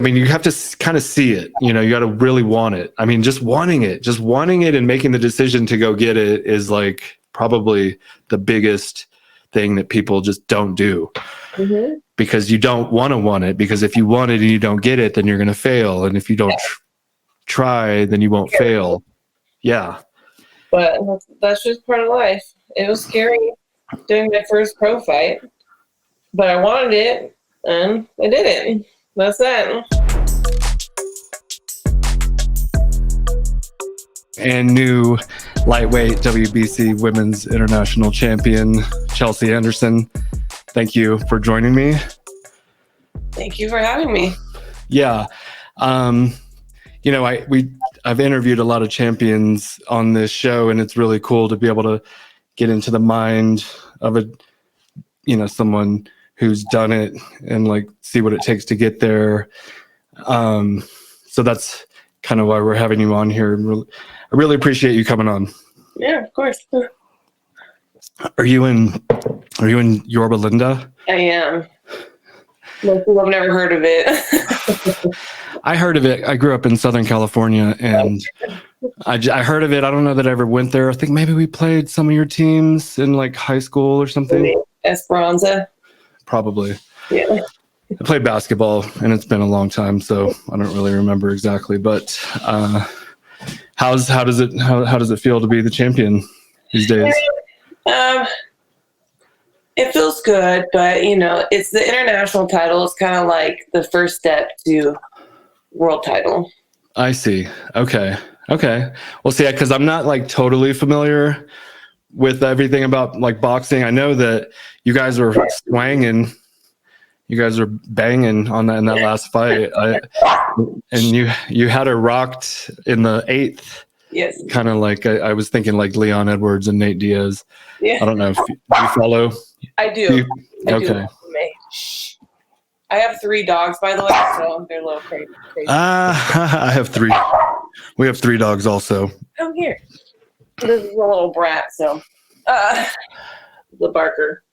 I mean, you have to kind of see it, you know, you got to really want it. I mean, just wanting it and making the decision to go get it is like probably the biggest thing that people just don't do. Because you don't want it, because if you want it and you don't get it, then you're going to fail. And if you don't try, then you won't fail. Yeah. But that's just part of life. It was scary doing my first pro fight, but I wanted it and I did it. That's that. And new lightweight WBC Women's International Champion, Chelsey Anderson. Thank you for joining me. Thank you for having me. Yeah. You know, I've interviewed a lot of champions on this show, and it's really cool to be able to get into the mind of someone who's done it and like see what it takes to get there. So that's kind of why we're having you on here. I really appreciate you coming on. Yeah, of course. Are you in Yorba Linda? I am. Most people have never heard of it. I heard of it. I grew up in Southern California, and I heard of it. I don't know that I ever went there. I think maybe we played some of your teams in like high school or something. Esperanza. Probably. Yeah. I played basketball, and it's been a long time, so I don't really remember exactly. But how does it feel to be the champion these days? It feels good, but you know, it's the international title. It's kind of like the first step to world title. I see. Okay. Well, see, because I'm not like totally familiar with everything about like boxing. I know that you guys were swanging, you guys were banging on that in that last fight, and you had her rocked in the 8th. Yes. Kind of like I was thinking like Leon Edwards and Nate Diaz. Yeah. I don't know if you follow. I do. Okay. I have 3 dogs, by the way, so they're a little crazy. I have 3. We have 3 dogs also. Come here. This is a little brat, so the Barker.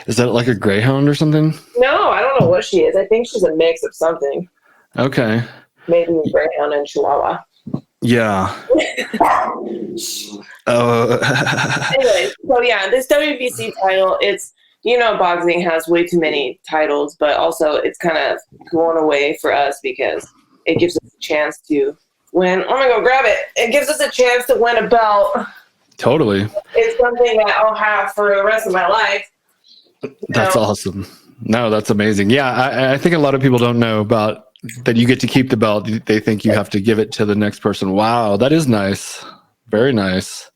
Is that like a greyhound or something? No, I don't know what she is. I think she's a mix of something. Okay. Maybe a greyhound and Chihuahua. Yeah. Anyway, so yeah, this WBC title, it's, you know, boxing has way too many titles, but also it's kind of going away for us because it gives us a chance to win. I'm gonna go grab it. It gives us a chance to win a belt. Totally. It's something that I'll have for the rest of my life. That's awesome. No, that's amazing. Yeah, I think a lot of people don't know about that you get to keep the belt. They think you have to give it to the next person. Wow, that is nice. Very nice.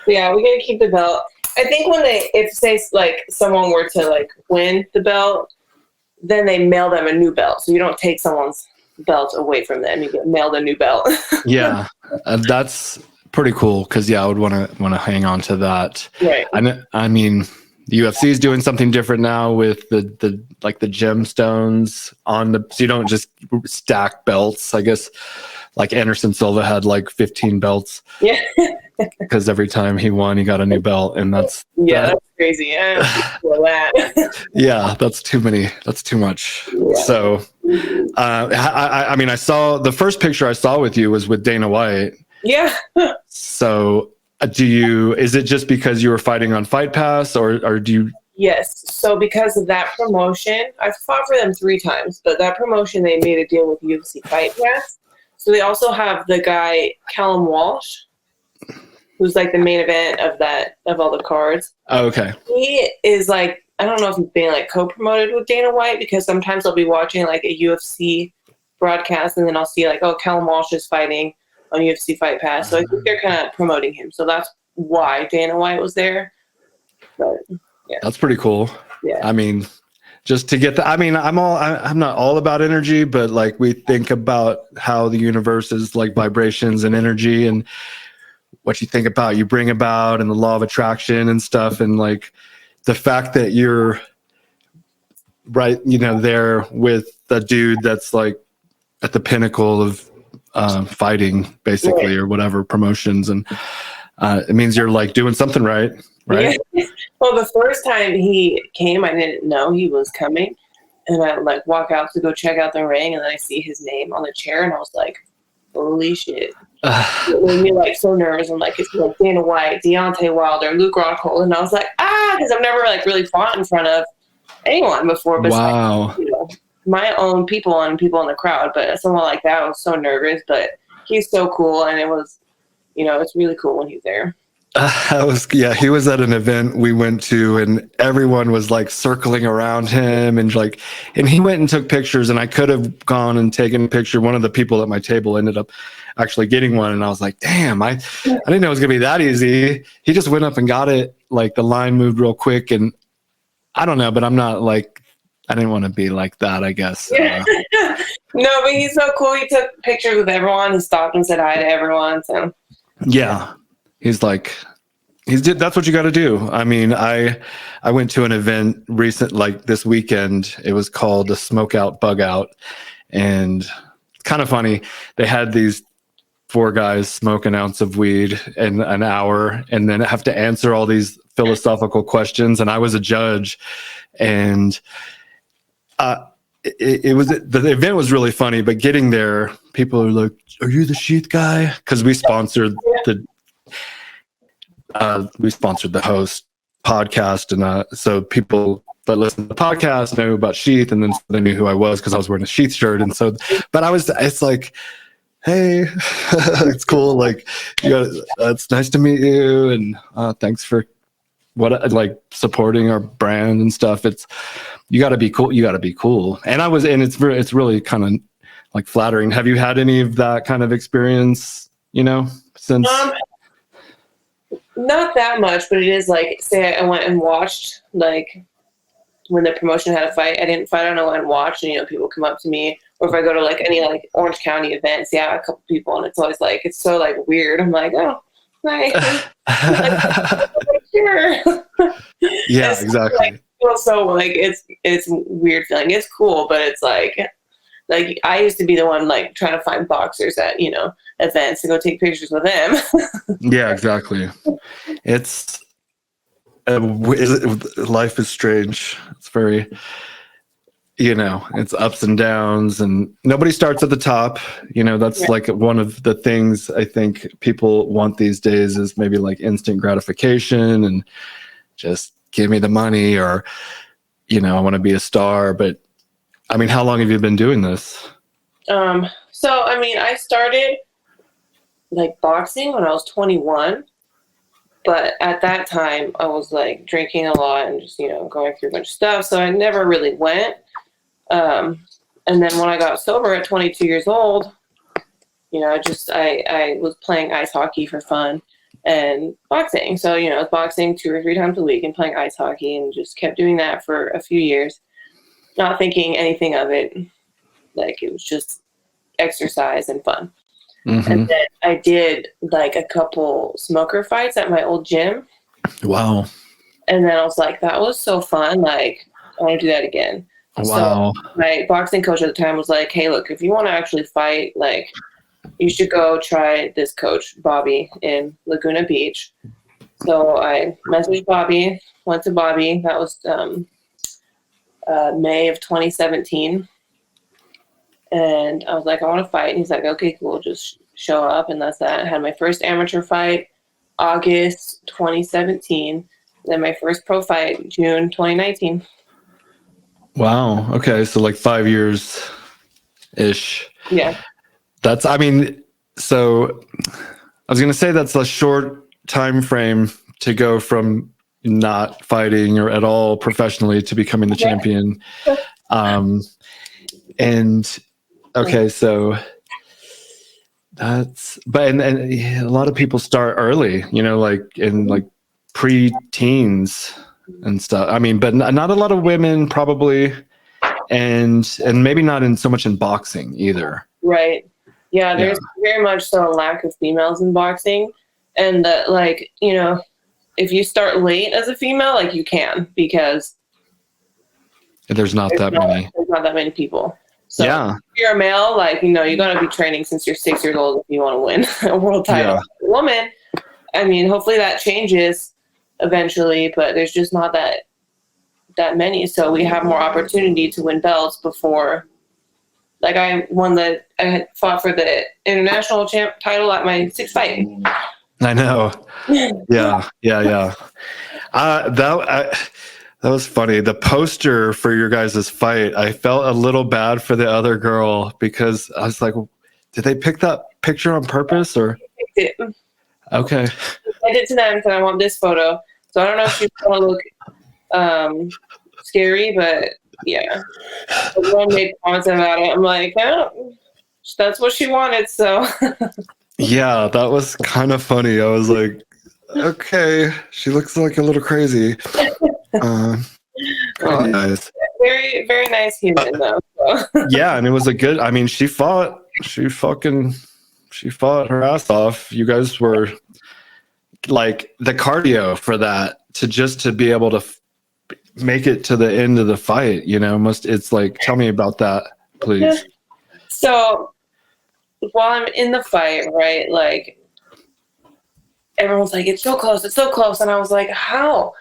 Yeah, we get to keep the belt. I think if say like someone were to like win the belt, then they mail them a new belt. So you don't take someone's belt away from them. You get mailed a new belt. Yeah, that's pretty cool. Because I would want to hang on to that. Right. I mean, the UFC is doing something different now with the gemstones on the, so you don't just stack belts. I guess like Anderson Silva had like 15 belts. Yeah. Because every time he won, he got a new belt, and that's crazy. Yeah, that's too many. That's too much. Yeah. So, I mean, I saw the first picture I saw with you was with Dana White. Yeah. So. Is it just because you were fighting on Fight Pass or do you? Yes. So because of that promotion, I've fought for them 3 times, but that promotion, they made a deal with UFC Fight Pass. So they also have the guy, Callum Walsh, who's like the main event of all the cards. Oh, okay. He is like, I don't know if he's being like co-promoted with Dana White, because sometimes I'll be watching like a UFC broadcast and then I'll see like, oh, Callum Walsh is fighting on UFC Fight Pass. So I think they're kind of promoting him. So that's why Dana White was there. But, yeah. That's pretty cool. Yeah. I mean, just to get I'm not all about energy, but like we think about how the universe is like vibrations and energy, and what you think about, you bring about, and the law of attraction and stuff. And like the fact that you're right, there with the dude that's like at the pinnacle of fighting basically, right, or whatever promotions, and it means you're like doing something right? Yeah. Well, the first time he came, I didn't know he was coming, And I like walk out to go check out the ring, and then I see his name on the chair, and I was like, holy shit. It made me like so nervous. I'm like, it's like Dana White, Deontay Wilder, Luke Rockhold, and I was like, because I've never like really fought in front of anyone before, but wow. you know, my own people and people in the crowd. But someone like that, I was so nervous. But he's so cool, and it was, you know, it's really cool when he's there. He was at an event we went to, and everyone was like circling around him, and he went and took pictures, and I could have gone and taken a picture. One of the people at my table ended up actually getting one, and I was like, damn, I didn't know it was gonna be that easy. He just went up and got it. Like the line moved real quick, and I don't know, but I'm not like, I didn't want to be like that, I guess. No, but he's so cool. He took pictures with everyone. He stopped and said hi to everyone. So yeah. He's like, that's what you got to do. I mean, I went to an event like this weekend. It was called the Smoke Out Bug Out, and it's kind of funny. They had these 4 guys smoke an ounce of weed in an hour, and then have to answer all these philosophical questions. And I was a judge, and the event was really funny. But getting there, people are like, "Are you the Sheath guy?" Because we sponsored the host podcast, and so people that listen to the podcast know about Sheath, and then they knew who I was because I was wearing a Sheath shirt. And so, but it's like, hey, it's cool, like, it's nice to meet you, and thanks for like supporting our brand and stuff. It's, you got to be cool, and it's really kind of like flattering. Have you had any of that kind of experience, since? Not that much, but it is like, say I went and watched, like when the promotion had a fight, I didn't fight, I don't know, and watch, and people come up to me, or if I go to like any like Orange County events, a couple people, and it's always like, it's so like weird. I'm like, oh, nice. Like, sure. Yeah, exactly. Like, so like it's weird feeling. It's cool, but it's like I used to be the one like trying to find boxers at events to go take pictures with them. Yeah, exactly. It's life is strange. It's very, it's ups and downs, and nobody starts at the top. That's like one of the things I think people want these days is maybe like instant gratification and just give me the money, or, I want to be a star. But I mean, how long have you been doing this? So, I mean, I started like boxing when I was 21, but at that time I was like drinking a lot and just, going through a bunch of stuff. So I never really went. And then when I got sober at 22 years old, I was playing ice hockey for fun and boxing. So, I was boxing 2 or 3 times a week and playing ice hockey, and just kept doing that for a few years, not thinking anything of it. Like, it was just exercise and fun. Mm-hmm. And then I did like a couple smoker fights at my old gym. Wow. And then I was like, that was so fun. Like, I want to do that again. Wow. So my boxing coach at the time was like, hey, look, if you want to actually fight, like, you should go try this coach, Bobby, in Laguna Beach. So I messaged Bobby, went to Bobby. That was May of 2017. And I was like, I want to fight. And he's like, okay, cool. Just show up. And that's that. I had my first amateur fight August 2017. Then my first pro fight June 2019. Wow. Okay. So like 5 years-ish. Yeah. So I was going to say that's a short time frame to go from not fighting or at all professionally to becoming the champion. And okay, so and a lot of people start early, like in like pre-teens and stuff. I mean, but not a lot of women probably, and maybe not in so much in boxing either. Right. Yeah, there's very much so a lack of females in boxing, and like, if you start late as a female, like, you can, because there's not that many people. So if you're a male, like, you're going to be training since you're 6 years old if you want to win a world title. Yeah. Woman, I mean, hopefully that changes eventually, but there's just not that that many, so we have more opportunity to win belts before. Like I had fought for the international champ title at my 6th fight. I know. Yeah. That was funny. The poster for your guys' fight, I felt a little bad for the other girl because I was like, did they pick that picture on purpose or? I picked it. Okay. I did to them because I want this photo. So I don't know if she's going to look scary, but yeah. Everyone made comments about it. I'm like, oh, that's what she wanted, so. Yeah, that was kind of funny. I was like, okay, she looks like a little crazy. Pretty nice. Very, very nice human, though. So. Yeah, and it was a good. I mean, she fought her ass off. You guys were like the cardio for that to be able to make it to the end of the fight. You know, it's like, tell me about that, please. So while I'm in the fight, right, like everyone's like, it's so close, and I was like, how?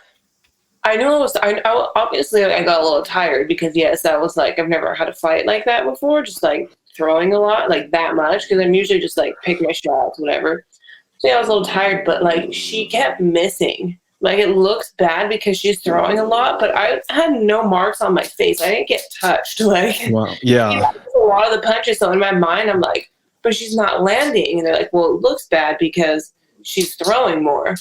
I know it was. I obviously I got a little tired because yes, that was like I've never had a fight like that before, just like throwing a lot like that much because I'm usually just like pick my shots, whatever. So yeah, I was a little tired, but like she kept missing. Like it looks bad because she's throwing a lot, but I had no marks on my face. I didn't get touched. Like wow, yeah, a lot of the punches. So in my mind, I'm like, but she's not landing, and they're like, well, it looks bad because she's throwing more.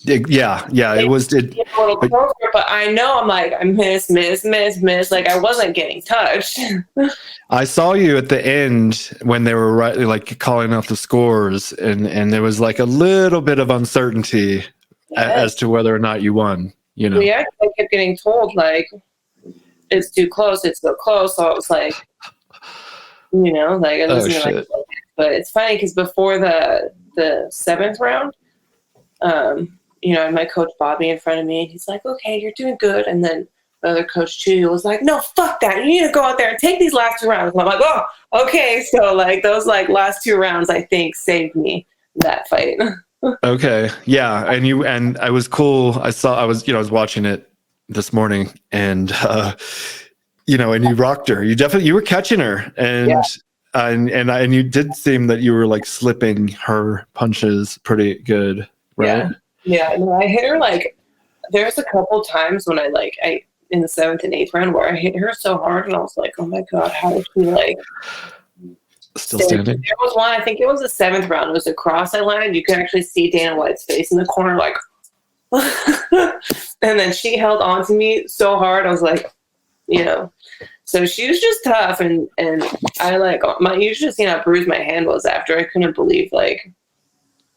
Yeah, it was a little closer, but I know I'm like I miss. Like I wasn't getting touched. I saw you at the end when they were like calling out the scores, and there was like a little bit of uncertainty as to whether or not you won. You know, yeah, I kept getting told like it's too close, it's so close. So I was like, you know, like I was like, but it's funny because before the 7th round, you know, my coach Bobby in front of me, and he's like, okay, you're doing good. And then the other coach Chu was like, no, fuck that. You need to go out there and take these last 2 rounds. And I'm like, oh, okay. So like those like last 2 rounds, I think saved me that fight. Okay. Yeah. And I was cool. I was watching it this morning and, you know, and you rocked her. You were catching her and you did seem that you were like slipping her punches pretty good. Right. Yeah, no, I hit her like there's a couple times when I in the 7th and 8th round where I hit her so hard and I was like, oh my god, how did she like still standing? There was one, I think it was the 7th round. It was a cross I landed. You could actually see Dana White's face in the corner, like, and then she held on to me so hard. I was like, you know, so she was just tough, and I like you should have seen how bruised my hand was after. I couldn't believe like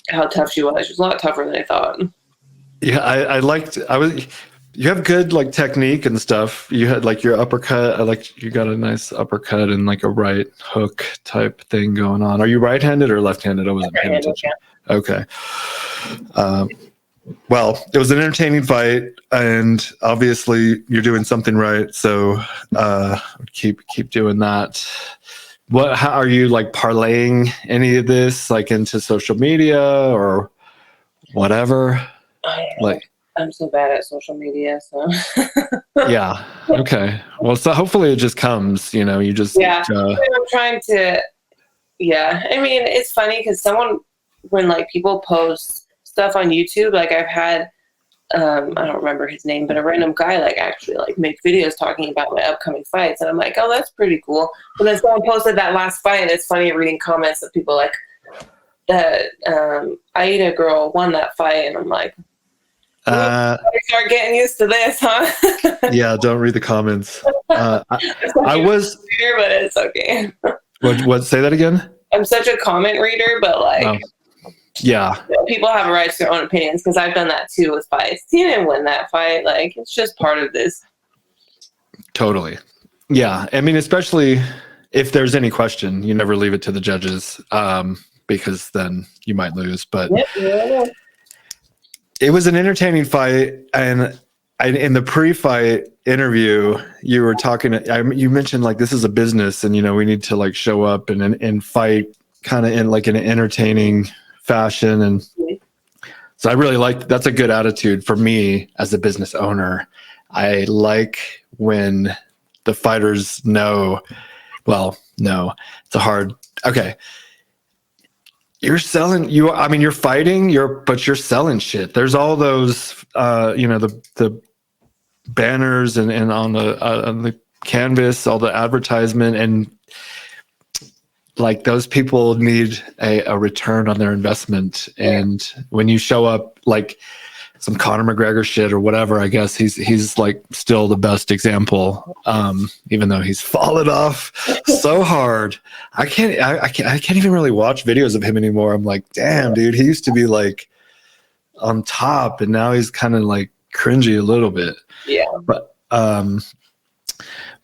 how tough she was. She was a lot tougher than I thought. Yeah, you have good like technique and stuff. You had like your uppercut. You got a nice uppercut and like a right hook type thing going on. Are you right-handed or left-handed? I wasn't paying attention. Yeah. Okay. Well, it was an entertaining fight, and obviously you're doing something right. So keep doing that. How are you like parlaying any of this like into social media or whatever? I'm so bad at social media, so yeah. Okay. Well, so hopefully it just comes. You know, you just I'm trying to. Yeah, I mean, it's funny because when like people post stuff on YouTube, like I've had. I don't remember his name, but a random guy like actually like make videos talking about my upcoming fights, and I'm like, oh, that's pretty cool. But then someone posted that last fight, and it's funny reading comments of people like that. Aida girl won that fight, and I'm like, start getting used to this, huh? Yeah, don't read the comments. I was reader, but it's okay. What? Say that again. I'm such a comment reader, but like. Oh. Yeah. People have a right to their own opinions because I've done that too with fights. He didn't win that fight. Like, it's just part of this. Totally. Yeah. I mean, especially if there's any question, you never leave it to the judges because then you might lose. But it was an entertaining fight. And in the pre-fight interview, you were talking, you mentioned like this is a business and, you know, we need to like show up and fight kind of in like an entertaining fashion. And so I really that's a good attitude for me as a business owner. I like when the fighters know, well, no, it's a hard, okay. You're selling, you're fighting, but you're selling shit. There's all those, the banners and on the canvas, all the advertisement, and like those people need a return on their investment. And when you show up like some Conor McGregor shit or whatever, I guess he's like still the best example, even though he's fallen off so hard. I can't even really watch videos of him anymore. I'm like, damn, dude, he used to be like on top, and now he's kind of like cringy a little bit. Yeah.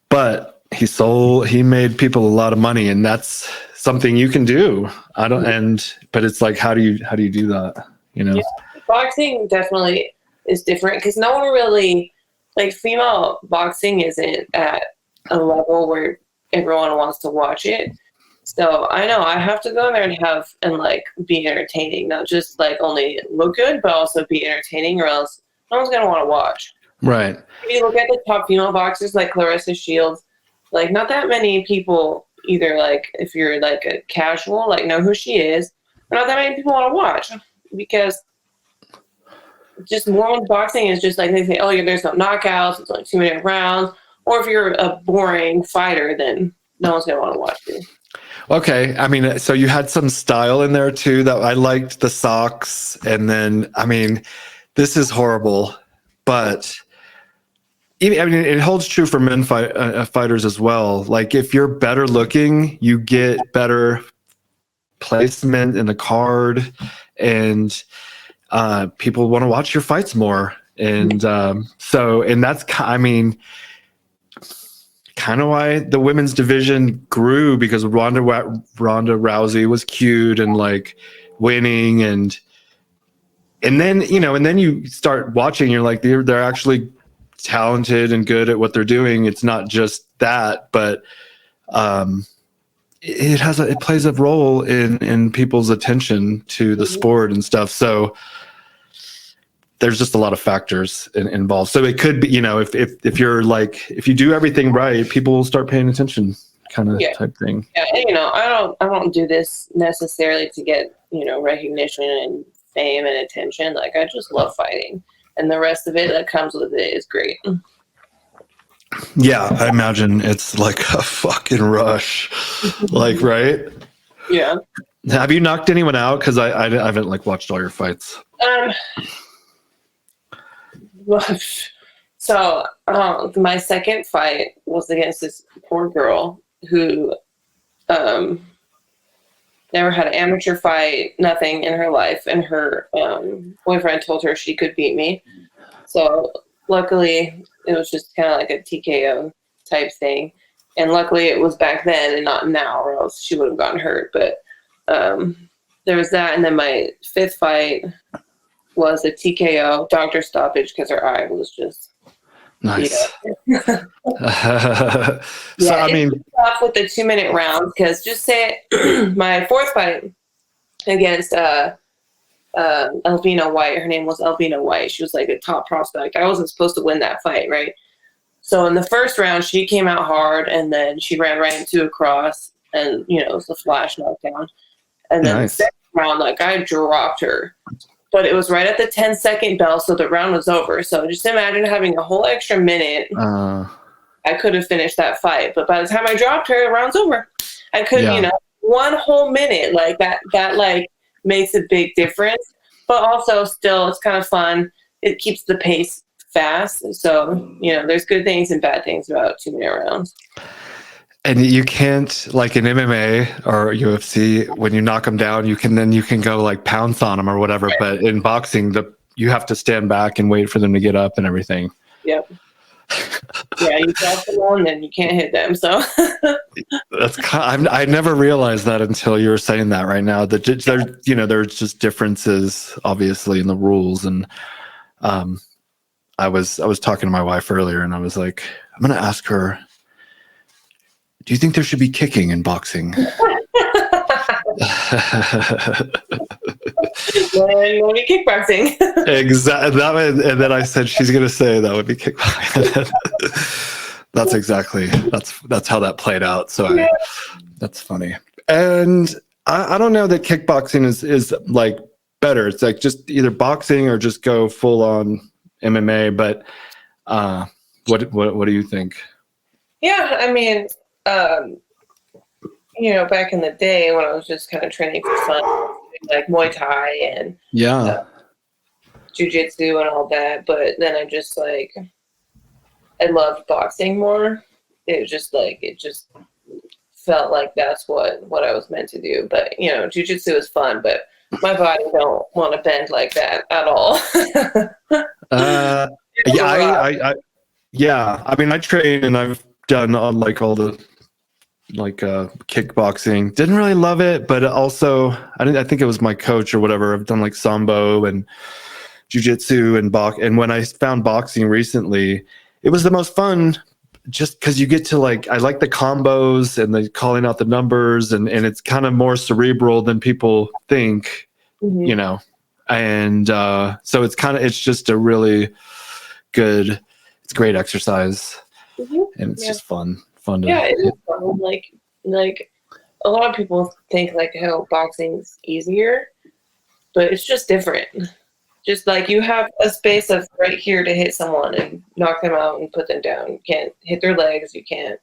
But he made people a lot of money, and that's something you can do. But it's like, how do you do that? Yeah. Boxing definitely is different because no one really, like, female boxing isn't at a level where everyone wants to watch it. So I know I have to go in there and like be entertaining, not just like only look good, but also be entertaining, or else no one's gonna want to watch. Right. If you look at the top female boxers like Clarissa Shields, like not that many people either, like if you're like a casual, like know who she is, but not that many people want to watch because just women's boxing is just like they say, oh yeah, there's no knockouts, it's like 2-minute rounds. Or if you're a boring fighter, then no one's gonna want to watch you. Okay, I mean, so you had some style in there too. That I liked the socks, and then I mean, this is horrible, but it holds true for men fighters as well. Like if you're better looking, you get better placement in the card, and people want to watch your fights more. And that's, I mean, kind of why the women's division grew, because Ronda Rousey was cute and like winning, and then you start watching, you're like, they're actually talented and good at what they're doing. It's not just that, but it plays a role in people's attention to the sport and stuff. So there's just a lot of factors involved. So it could be, if you're like, if you do everything right, people will start paying attention, kind of type thing. Yeah, and, I don't do this necessarily to get, recognition and fame and attention. Like I just love fighting, and the rest of it that comes with it is great. Yeah, I imagine it's like a fucking rush, like, right? Yeah. Have you knocked anyone out? Because I haven't like watched all your fights. So my second fight was against this poor girl who never had an amateur fight, nothing in her life, and her boyfriend told her she could beat me. So luckily it was just kind of like a TKO type thing, and luckily it was back then and not now, or else she would have gotten hurt. But there was that, and then my fifth fight was a TKO, doctor stoppage, because her eye was just nice. So I mean, off with the 2-minute rounds, because just say my fourth fight against Elvina White. Her name was Elvina White. She was like a top prospect. I wasn't supposed to win that fight, right? So in the first round, she came out hard, and then she ran right into a cross, and it was a flash knockdown. And then the second round, like I dropped her. But it was right at the 10-second bell, so the round was over. So just imagine having a whole extra minute. I could have finished that fight, but by the time I dropped her, the round's over. I couldn't, one whole minute, like that like makes a big difference. But also still, it's kind of fun. It keeps the pace fast. So, there's good things and bad things about 2-minute rounds. And you can't, like in MMA or UFC, when you knock them down, you can go like pounce on them or whatever. Right. But in boxing, you have to stand back and wait for them to get up and everything. Yep. Yeah, you drop them on, and you can't hit them. So I never realized that until you were saying that right now. That there's just differences, obviously, in the rules. And I was talking to my wife earlier, and I was like, I'm going to ask her, do you think there should be kicking in boxing? Then we'll be kickboxing. Exactly. And then I said she's gonna say that would be kickboxing. That's how that played out. So that's funny. And I don't know that kickboxing is like better. It's like just either boxing or just go full on MMA. But what do you think? Yeah, I mean, back in the day when I was just kind of training for fun, like Muay Thai and Jiu-Jitsu and all that. But then I just I loved boxing more. It just felt like that's what I was meant to do. But Jiu-Jitsu is fun, but my body don't want to bend like that at all. I mean, I train and I've done all the kickboxing. Didn't really love it, but also I think it was my coach or whatever. I've done sambo and jiu-jitsu and and when I found boxing recently, it was the most fun just because you get to I like the combos and the calling out the numbers and it's kind of more cerebral than people think, and so it's just a really good, it's great exercise, and it's just fun to it is fun. Like a lot of people think how boxing's easier, but it's just different. Just you have a space of right here to hit someone and knock them out and put them down. You can't hit their legs. You can't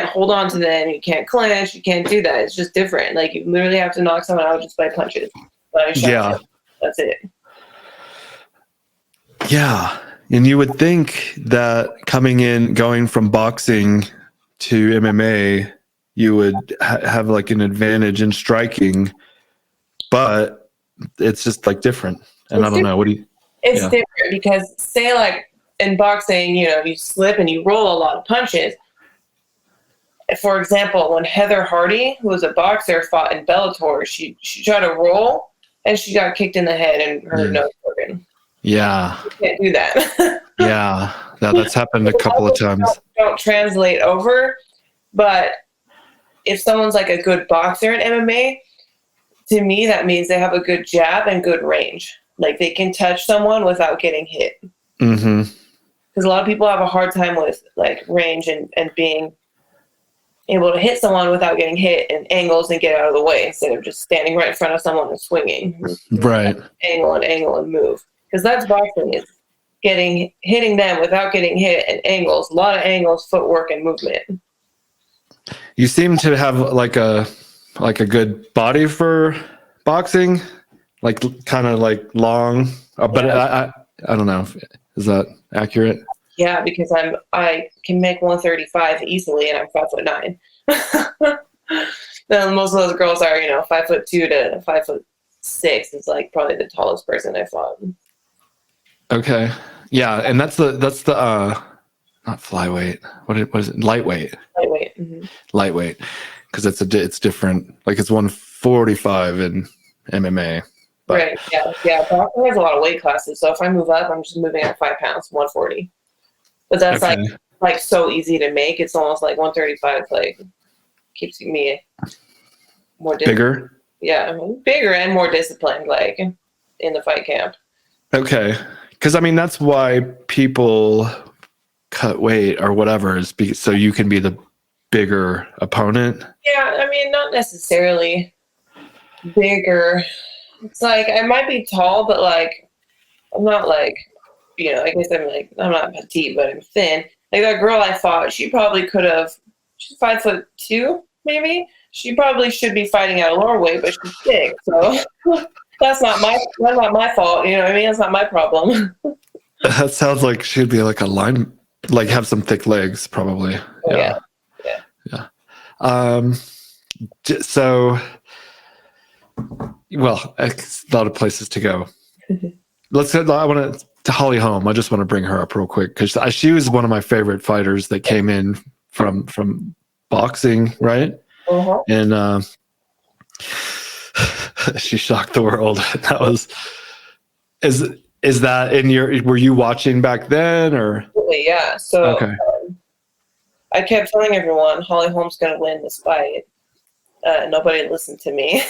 hold on to them. You can't clench. You can't do that. It's just different. You literally have to knock someone out just by punches. That's it. Yeah. And you would think that going from boxing to MMA, you would have an advantage in striking, but it's just different. And I don't know. What do you? It's different because say in boxing, you slip and you roll a lot of punches. For example, when Heather Hardy, who was a boxer, fought in Bellator, she tried to roll and she got kicked in the head and her nose broken. Yeah. You can't do that. Yeah. That's happened a couple of times. Don't translate over, but if someone's a good boxer in MMA, to me, that means they have a good jab and good range. They can touch someone without getting hit. Mm-hmm. Because a lot of people have a hard time with range and being able to hit someone without getting hit and angles and get out of the way instead of just standing right in front of someone and swinging. Right. Angle and move. Because that's boxing, is hitting them without getting hit and angles. A lot of angles, footwork, and movement. You seem to have a good body for boxing, kind of long, but I don't know. Is that accurate? Yeah, because I can make 135 easily, and I'm 5'9". Then most of those girls are 5'2" to 5'6" is probably the tallest person I fought. Okay, yeah, and that's the not flyweight. What is it? Lightweight. Lightweight. Mm-hmm. Lightweight. Because it's different. It's 145 in MMA. But. Right. Yeah. Boxing has a lot of weight classes. So if I move up, I'm just moving up 5 pounds, 140. But that's so easy to make. It's almost 135. Keeps me more bigger. Yeah, bigger and more disciplined. In the fight camp. Okay. Because that's why people cut weight or whatever so you can be the bigger opponent. Yeah, not necessarily bigger. It's I might be tall, but I'm not I guess I'm not petite, but I'm thin. That girl I fought, she probably could have. She's 5'2", maybe. She probably should be fighting at a lower weight, but she's big, so that's not my fault. You know what I mean? That's not my problem. That sounds like she'd be a line, have some thick legs, probably. Yeah. So, well, a lot of places to go. I want to Holly Holm. I just want to bring her up real quick because she was one of my favorite fighters that came in from boxing, right? Uh-huh. And she shocked the world. That was is that in were you watching back then or? Absolutely, yeah. So I kept telling everyone Holly Holm's going to win this fight. nobody listened to me.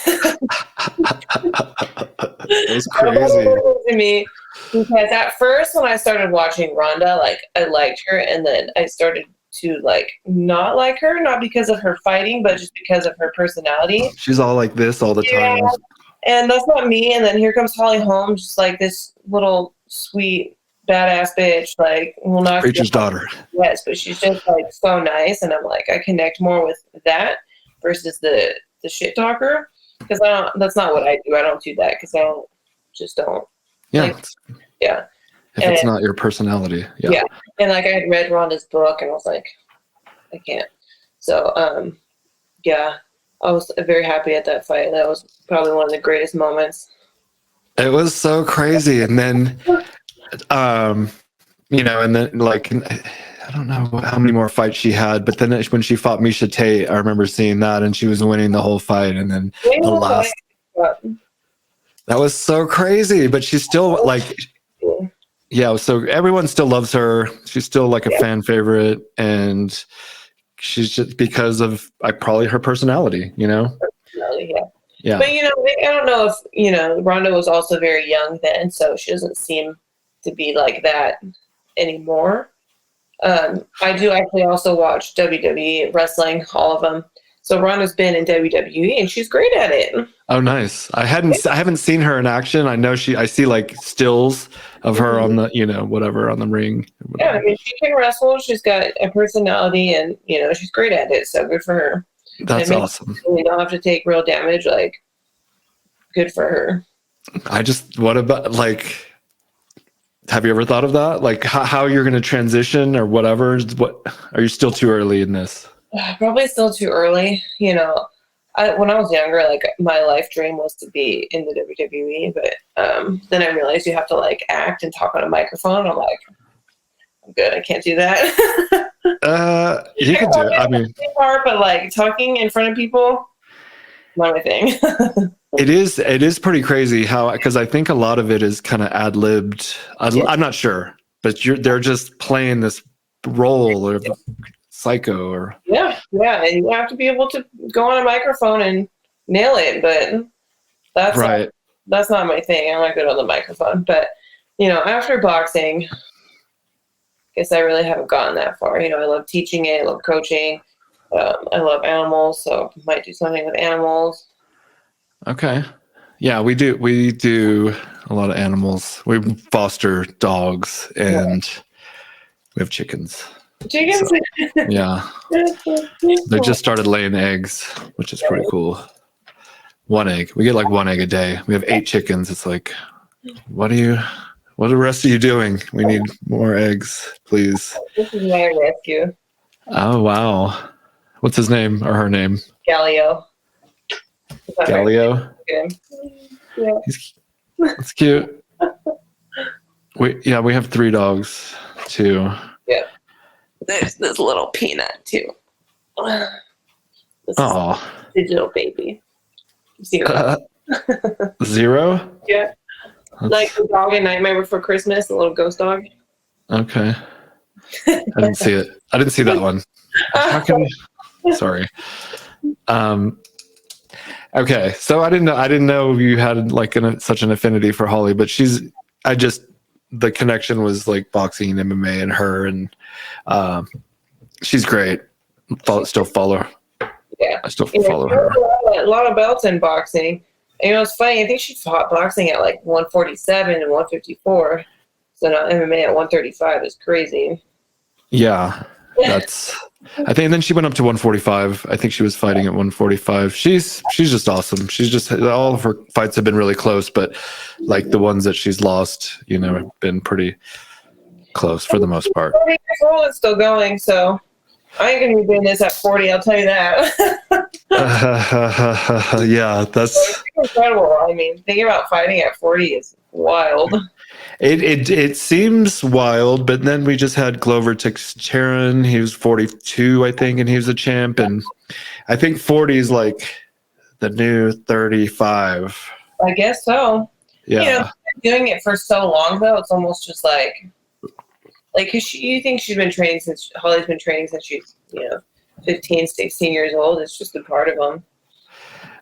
It was Nobody crazy. listened to me because at first when I started watching Rhonda, like I liked her, and then I started to like not like her, not because of her fighting, but just because of her personality. She's all like this all the Yeah, time. and that's not me. And then here comes Holly Holmes, just like this little sweet badass bitch, like will not Preacher's daughter. yes, but she's just like so nice, and I'm like I connect more with that versus the shit talker because I don't. That's not what I do. I don't do that because I don't just don't. Yeah. Like, yeah. If it's not your personality. Yeah. Yeah. And like I had read Rhonda's book and I was like, I can't. So yeah, I was very happy at that fight. That was probably one of the greatest moments. It was so crazy. And then and then like I don't know how many more fights she had, but then when she fought Misha Tate, I remember seeing that and she was winning the whole fight. And then the last, that was so crazy, but she's still like, yeah. So everyone still loves her. She's still like a fan favorite, and she's just because of probably her personality, Yeah. Yeah. But I don't know if Rhonda was also very young then, so she doesn't seem to be like that anymore. I do actually also watch WWE wrestling, all of them. So Rhonda's been in WWE and she's great at it. Oh, nice. I haven't seen her in action. I know I see like stills of her on the, whatever on the ring. Yeah, I mean, she can wrestle. She's got a personality and, she's great at it. So good for her. That's awesome. You don't have to take real damage. Like, good for her. What about like, have you ever thought of that? Like how you're going to transition or whatever? What are you still too early in this? Probably still too early. When I was younger, like my life dream was to be in the WWE, but then I realized you have to like act and talk on a microphone. I'm like, I'm good. I can't do that. You can do it. I mean, but like talking in front of people, not my thing. It is pretty crazy because I think a lot of it is kind of ad-libbed. I'm not sure, but they're just playing this role of psycho or yeah, and you have to be able to go on a microphone and nail it. But that's right. That's not my thing. I'm not good on the microphone. But after boxing, I guess I really haven't gotten that far. I love teaching it. I love coaching. I love animals, so might do something with animals. Okay. Yeah, we do a lot of animals. We foster dogs and we have chickens. Chickens? So, yeah. They just started laying eggs, which is pretty cool. One egg. We get like one egg a day. We have 8 chickens. It's like, what are the rest of you doing? We need more eggs, please. This is my rescue. Oh, wow. What's his name or her name? Galileo. Galileo? Yeah. That's cute. We have 3 dogs too. Yeah. There's this little peanut too. Oh. Digital baby. Zero. Zero? Yeah. Like the dog in Nightmare Before Christmas, the little ghost dog. Okay. I didn't see it. I didn't see that one. Sorry. Okay, so I didn't know you had like such an affinity for Holly, but the connection was like boxing, MMA, and her, and she's great. Still follow her. Yeah, I still follow her. A lot of belts in boxing. It's funny. I think she fought boxing at like 147 and 154. So now MMA at 135 is crazy. Yeah, I think. And then she went up to 145. I think she was fighting at 145. She's just awesome. She's just all of her fights have been really close, but like the ones that she's lost, have been pretty close for the most part. 40 years old and still going. So I ain't gonna be doing this at 40. I'll tell you that. Yeah, that's incredible. I mean, thinking about fighting at 40 is wild. It seems wild, but then we just had Glover Teixeira. He was 42, I think, and he was a champ. And I think 40 is like the new 35. I guess so. Yeah. Doing it for so long though, it's almost just like, cause you think Holly's been training since she's 15, 16 years old. It's just a part of them.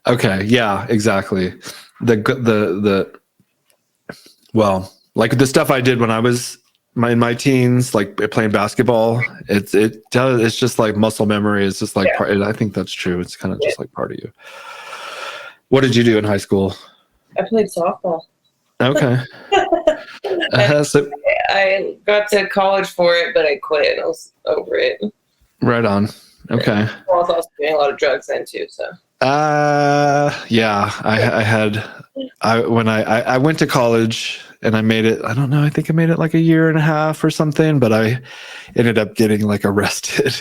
Okay. Yeah, exactly. The well, like the stuff I did when I was in my teens, like playing basketball, it's just like muscle memory. It's just like Yeah. part, and I think that's true. It's kind of Yeah. just like part of you. What did you do in high school? I played softball. Okay. So, I got to college for it, but I quit. I was over it. right on. Okay. I was also doing a lot of drugs then too. So Yeah, I went to college and I made it, I don't know, I think I made it like a year and a half or something, but I ended up getting like arrested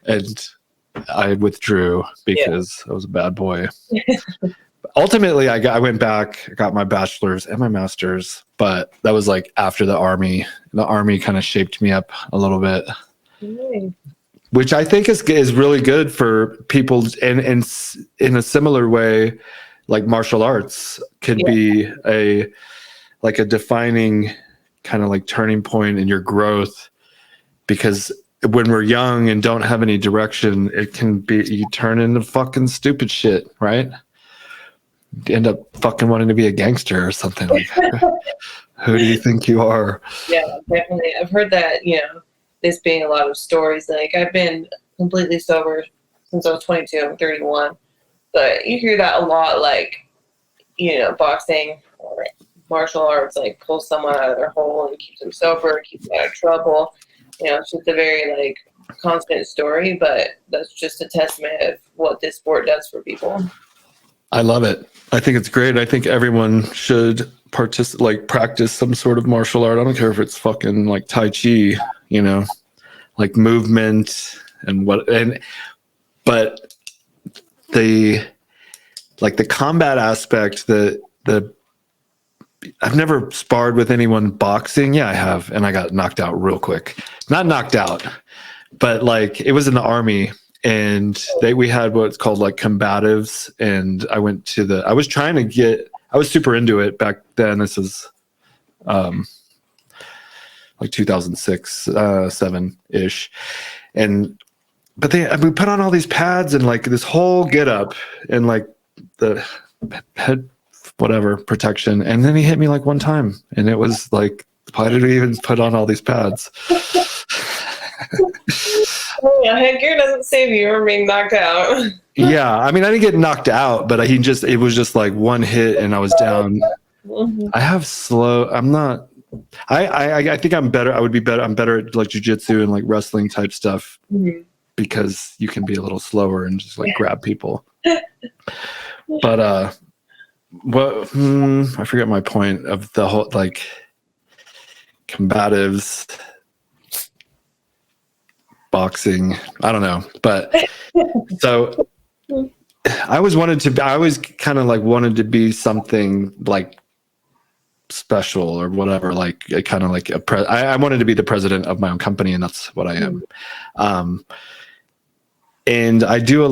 and I withdrew because I was a bad boy. Ultimately, I went back, got my bachelor's and my master's, but that was like after the army. The army kind of shaped me up a little bit. Which I think is really good for people, and in a similar way, like martial arts could be a defining kind of like turning point in your growth, because when we're young and don't have any direction, it can be you turn into fucking stupid shit, right? You end up fucking wanting to be a gangster or something. Like, who do you think you are? Yeah, definitely. I've heard that, this being a lot of stories. Like, I've been completely sober since I was 22. I'm 31. But you hear that a lot, like, boxing or martial arts, like, pulls someone out of their hole and keeps them sober, keeps them out of trouble. It's just a very, like, constant story, but that's just a testament of what this sport does for people. I love it. I think it's great. I think everyone should practice some sort of martial art. I don't care if it's fucking like Tai Chi, like movement but the combat aspect, I've never sparred with anyone boxing. Yeah, I have. And I got knocked out real quick. Not knocked out, but like it was in the army. And we had what's called like combatives, and I was super into it back then. This is like 2006, 7-ish. But we put on all these pads and like this whole get up and like the head, whatever protection. And then he hit me like one time, and it was like, why did we even put on all these pads? Headgear doesn't save you from being knocked out. Yeah, I mean, I didn't get knocked out, but it was just like one hit and I was down. Mm-hmm. I think I'm better. I would be better. I'm better at like jujitsu and like wrestling type stuff, because you can be a little slower and just like grab people. But I forget my point of the whole like combatives. Boxing, I don't know, but so I always kind of like wanted to be something like special or whatever, like kind of like I wanted to be the president of my own company, and that's what I am. And I do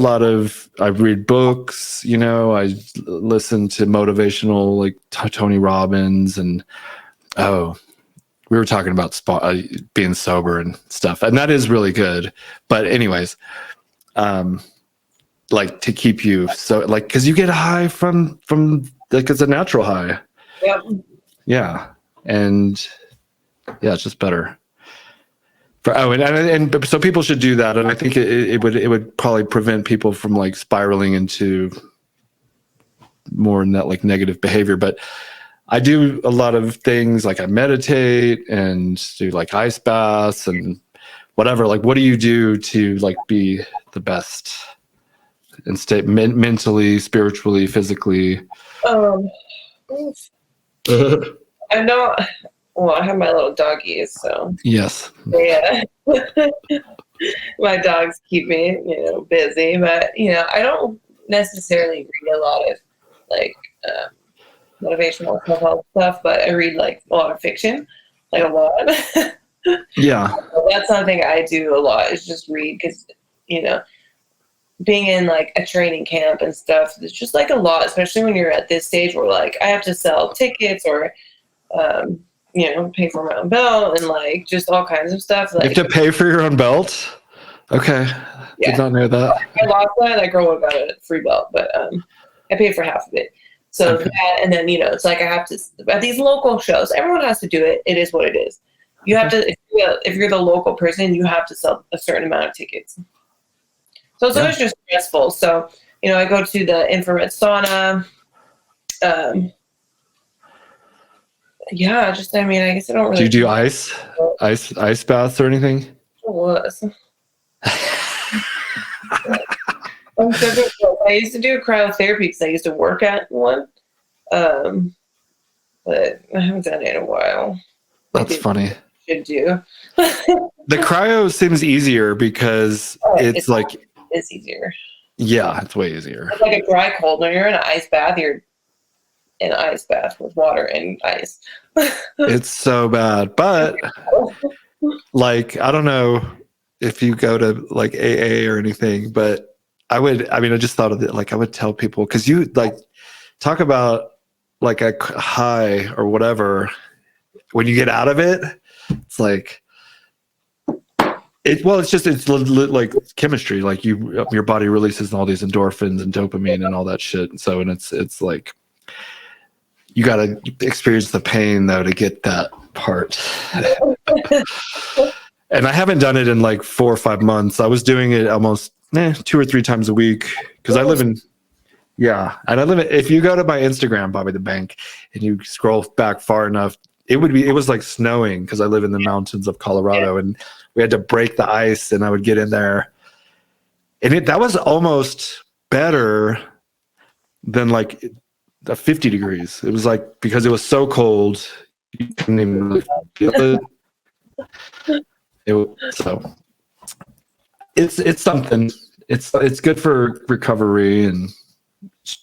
I read books, I listen to motivational, like Tony Robbins, and we were talking about being sober and stuff, and that is really good. But anyways, like to keep you because you get a high from like it's a natural high. Yep. Yeah, and yeah, it's just better. And so people should do that, and I think it would probably prevent people from like spiraling into more in that like negative behavior. But I do a lot of things, like I meditate and do like ice baths and whatever. Like, what do you do to like be the best and stay mentally, spiritually, physically? I know. Well, I have my little doggies, so yes. Yeah. My dogs keep me, busy, but I don't necessarily read a lot of like motivational self-help stuff, but I read like a lot of fiction, like a lot. Yeah, that's something I do a lot, is just read, because being in like a training camp and stuff, it's just like a lot, especially when you're at this stage where like I have to sell tickets or pay for my own belt and like just all kinds of stuff. Like, you have to pay for your own belt. Okay, did not know that. I lost that. That girl would have got a free belt, but I pay for half of it. So that, and then, you know, it's like I have to, at these local shows, everyone has to do it. It is what it is. You have to, if you're the local person, you have to sell a certain amount of tickets. So it's always just stressful. So, you know, I go to the infrared sauna. Yeah, just, I mean, I guess I don't really. Do you do ice baths or anything? It was. I'm so good. I used to do cryotherapy because I used to work at one. But I haven't done it in a while. That's funny. Should do. The cryo seems easier because it's like. It's easier. Yeah, it's way easier. It's like a dry cold. When you're in an ice bath, you're in an ice bath with water and ice. It's so bad. But like, I don't know if you go to like AA or anything, but I just thought of it. Like I would tell people, cause you like talk about like a high or whatever, when you get out of it, it's like, it's like chemistry. Like your body releases all these endorphins and dopamine and all that shit. So, and it's like, you got to experience the pain though to get that part. And I haven't done it in like 4 or 5 months. I was doing it almost 2 or 3 times a week because I live in, if you go to my Instagram, Bobby the Bank, and you scroll back far enough, it was like snowing because I live in the mountains of Colorado, and we had to break the ice, and I would get in there, and that was almost better than like 50 degrees. It was like, because it was so cold, you couldn't even really feel it. So it's something. It's good for recovery and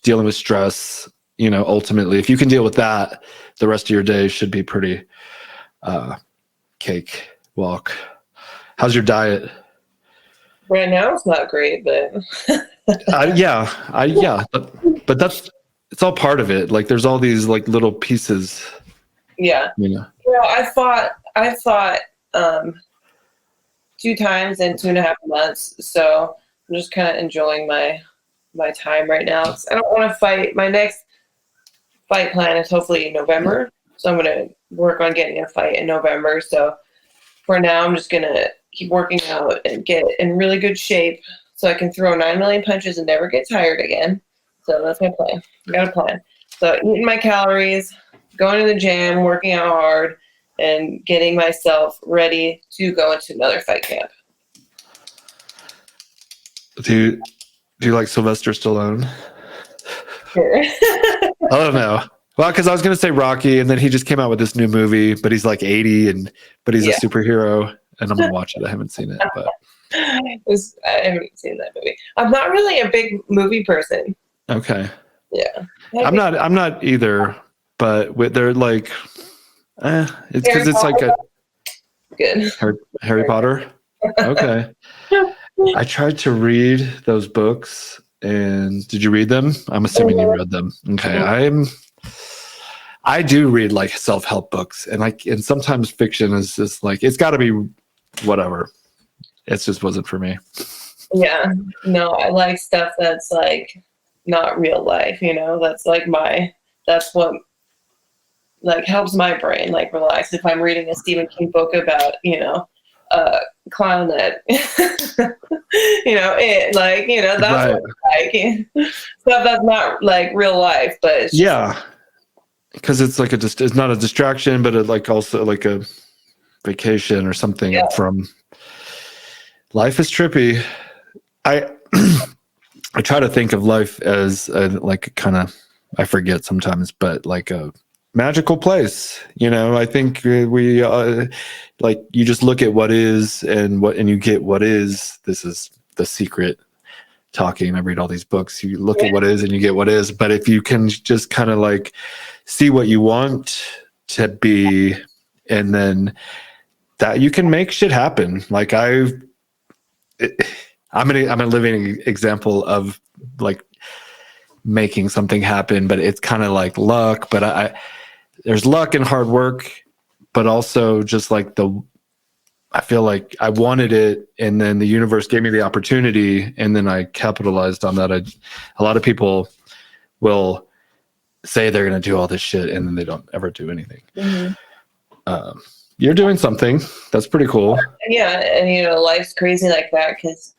dealing with stress. You know, ultimately, if you can deal with that, the rest of your day should be pretty cake walk. How's your diet? Right now, it's not great, but but it's all part of it. Like there's all these like little pieces. Yeah. You know. Well, I fought 2 times in 2.5 months, so I'm just kind of enjoying my time right now. I don't want to fight. My next fight plan is hopefully in November, so I'm going to work on getting a fight in November. So for now, I'm just going to keep working out and get in really good shape so I can throw 9 million punches and never get tired again. So that's my plan. I got a plan. So eating my calories, going to the gym, working out hard, and getting myself ready to go into another fight camp. Do you like Sylvester Stallone? Sure. I don't know. Well, because I was going to say Rocky, and then he just came out with this new movie, but he's like 80, but he's a superhero, and I'm going to watch it. I haven't seen it, but I haven't seen that movie. I'm not really a big movie person. Okay. Yeah. I'm not either, but they're like, it's because it's like a good Harry Potter. Okay. I tried to read those books, and did you read them? I'm assuming you read them. Okay. I do read like self-help books, and sometimes fiction is just like, it's got to be whatever. It just wasn't for me. Yeah. No, I like stuff that's like not real life, you know. That's what like helps my brain like relax. If I'm reading a Stephen King book about, you know, a clown that you know, it like, you know, that's right. what I like. Stuff that's not like real life, but it's just, because it's like it's not a distraction, but it like also like a vacation or something from life is trippy. I try to think of life as like kind of, I forget sometimes, but like a magical place. You know, I think we like, you just look at what is and you get what is. This is the secret talking. I read all these books. You look at what is and you get what is. But if you can just kind of like see what you want to be, and then that you can make shit happen. Like I'm a living example of like making something happen, but it's kind of like luck, but there's luck and hard work, but also just like I feel like I wanted it, and then the universe gave me the opportunity, and then I capitalized on that. A lot of people will say they're going to do all this shit and then they don't ever do anything. You're doing something. That's pretty cool. Yeah, and you know, life's crazy like that because,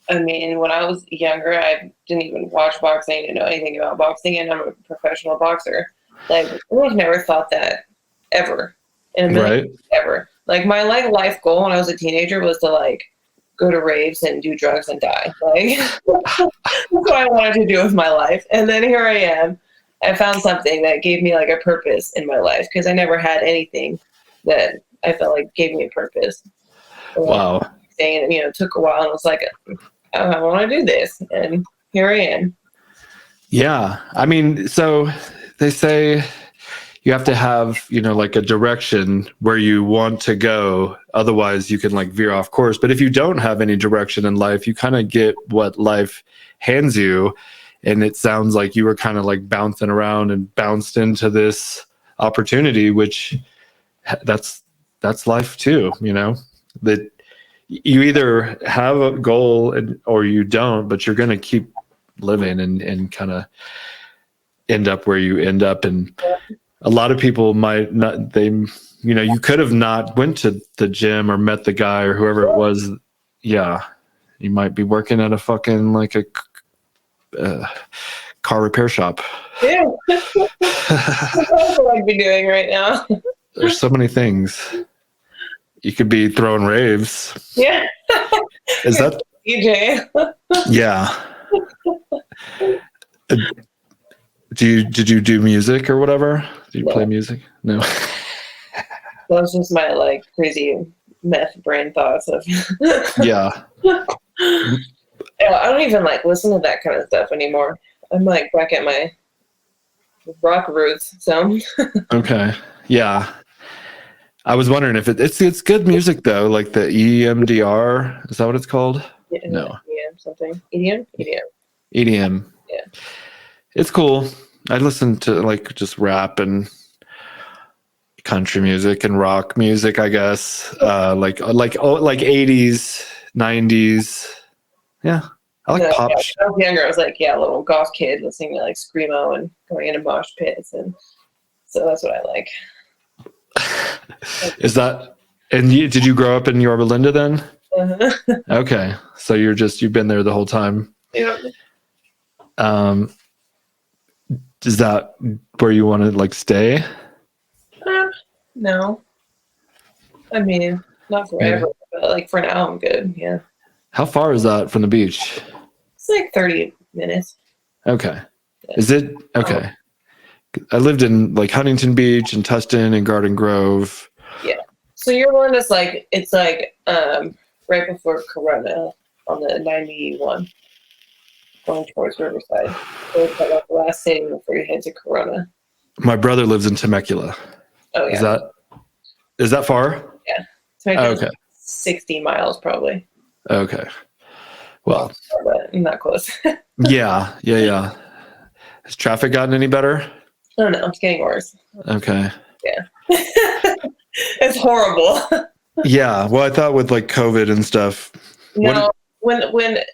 I mean, when I was younger, I didn't even watch boxing, didn't know anything about boxing, and I'm a professional boxer. Like, I would have never thought that ever in a million ever. Like, my life goal when I was a teenager was to like go to raves and do drugs and die. Like, that's what I wanted to do with my life. And then here I am. I found something that gave me like a purpose in my life because I never had anything that I felt like gave me a purpose. Wow. And, you know, it took a while and I was like, I want to do this. And here I am. Yeah. I mean, so they say you have to have, you know, like a direction where you want to go. Otherwise you can like veer off course. But if you don't have any direction in life, you kind of get what life hands you. And it sounds like you were kind of like bouncing around and bounced into this opportunity, which that's life too, you know, that you either have a goal or you don't, but you're going to keep living and kind of end up where you end up. And a lot of people might not, you know, you could have not went to the gym or met the guy or whoever it was. Yeah. You might be working at a fucking like a car repair shop. Yeah. That's what I'd be doing right now. There's so many things. You could be throwing raves. Yeah. Is that DJ? Yeah. Did you do music or whatever? Did you play music? No. That was just my like crazy meth brain thoughts of Yeah. I don't even like listen to that kind of stuff anymore. I'm like back at my rock roots. So okay. Yeah. I was wondering if it's good music though, like the EMDR. Is that what it's called? Yeah, no. EDM something. EDM? EDM. Yeah. It's cool. I listen to like just rap and country music and rock music, I guess. Like 80s, 90s. Yeah. I like pop. When I was younger, I was like, a little goth kid listening to like Screamo and going into mosh pits, and so that's what I like. Is that, and did you grow up in Yorba Linda then? Uh-huh. Okay. So you've been there the whole time. Yeah. Is that where you want to like stay? No. I mean, not forever, but like for now I'm good. Yeah. How far is that from the beach? It's like 30 minutes. Okay. Yeah. Is it? Okay. I lived in like Huntington Beach and Tustin and Garden Grove. Yeah. So you're one that's like, it's like right before Corona on the 91 going towards Riverside. So it's like the last city before you head to Corona. My brother lives in Temecula. Oh, yeah. Is that far? Yeah. Okay. 60 miles probably. Okay. Well, but not close. Yeah. Has traffic gotten any better? Oh no, it's getting worse. Okay. Yeah. It's horrible. Yeah. Well, I thought with like COVID and stuff. No, when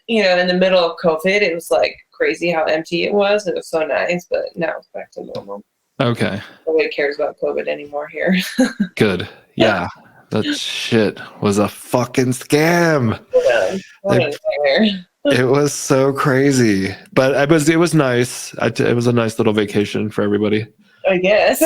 you know, in the middle of COVID, it was like crazy how empty it was. It was so nice, but now it's back to normal. Okay. Nobody cares about COVID anymore here. Good. Yeah. That shit was a fucking scam. It was so crazy, but it was nice. It was a nice little vacation for everybody. I guess.